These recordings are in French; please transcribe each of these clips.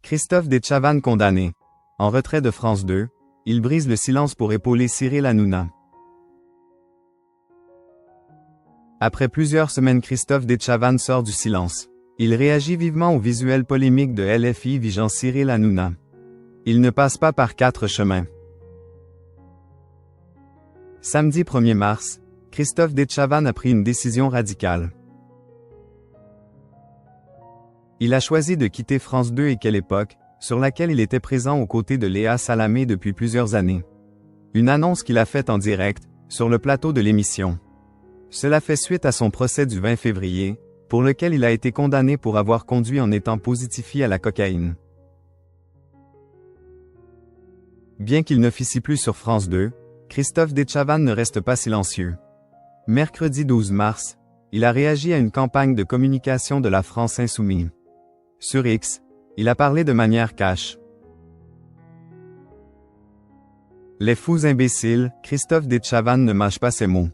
Christophe Detchavan condamné. En retrait de France 2, il brise le silence pour épauler Cyril Hanouna. Après plusieurs semaines, Christophe Detchavan sort du silence. Il réagit vivement au visuel polémique de LFI vigeant Cyril Hanouna. Il ne passe pas par 4 chemins. Samedi 1er mars, Christophe Detchavan a pris une décision radicale. Il a choisi de quitter France 2 et Quelle Époque, sur laquelle il était présent aux côtés de Léa Salamé depuis plusieurs années. Une annonce qu'il a faite en direct, sur le plateau de l'émission. Cela fait suite à son procès du 20 février, pour lequel il a été condamné pour avoir conduit en étant positifié à la cocaïne. Bien qu'il n'officie plus sur France 2, Christophe Detchavan ne reste pas silencieux. Mercredi 12 mars, il a réagi à une campagne de communication de la France Insoumise. Sur X, il a parlé de manière cash. Les fous imbéciles, Christophe Detchavan ne mâche pas ses mots.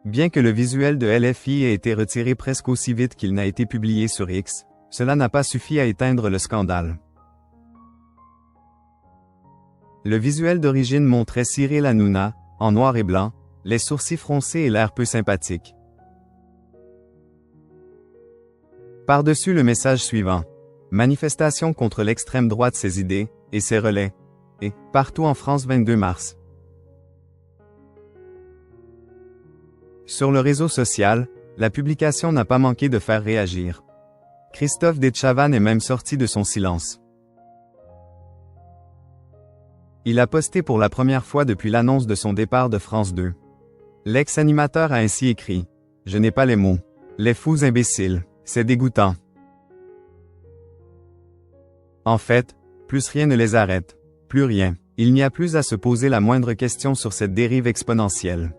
Bien que le visuel de LFI ait été retiré presque aussi vite qu'il n'a été publié sur X, cela n'a pas suffi à éteindre le scandale. Le visuel d'origine montrait Cyril Hanouna, en noir et blanc, les sourcils froncés et l'air peu sympathique. Par-dessus le message suivant. Manifestation contre l'extrême droite, ses idées, et ses relais. Et, partout en France 22 mars. Sur le réseau social, la publication n'a pas manqué de faire réagir. Christophe Detchavan est même sorti de son silence. Il a posté pour la première fois depuis l'annonce de son départ de France 2. L'ex-animateur a ainsi écrit « Je n'ai pas les mots. Les fous imbéciles. C'est dégoûtant. » En fait, plus rien ne les arrête. Plus rien. Il n'y a plus à se poser la moindre question sur cette dérive exponentielle.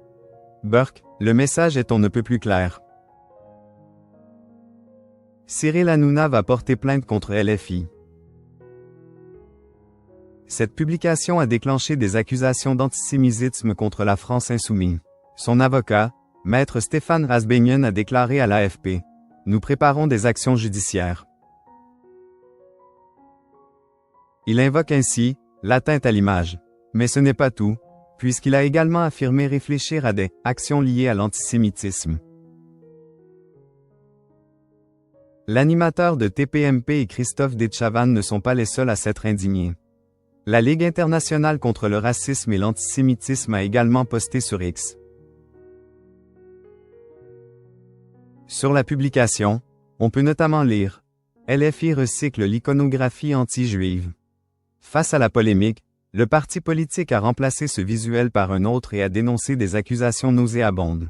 Burk, le message est on ne peut plus clair. Cyril Hanouna va porter plainte contre LFI. Cette publication a déclenché des accusations d'antisémitisme contre la France Insoumise. Son avocat, Maître Stéphane Rasbeinian, a déclaré à l'AFP. Nous préparons des actions judiciaires. Il invoque ainsi l'atteinte à l'image. Mais ce n'est pas tout, puisqu'il a également affirmé réfléchir à des actions liées à l'antisémitisme. L'animateur de TPMP et Christophe Detchavan ne sont pas les seuls à s'être indignés. La Ligue internationale contre le racisme et l'antisémitisme a également posté sur X. Sur la publication, on peut notamment lire « LFI recycle l'iconographie anti-juive ». Face à la polémique, le parti politique a remplacé ce visuel par un autre et a dénoncé des accusations nauséabondes.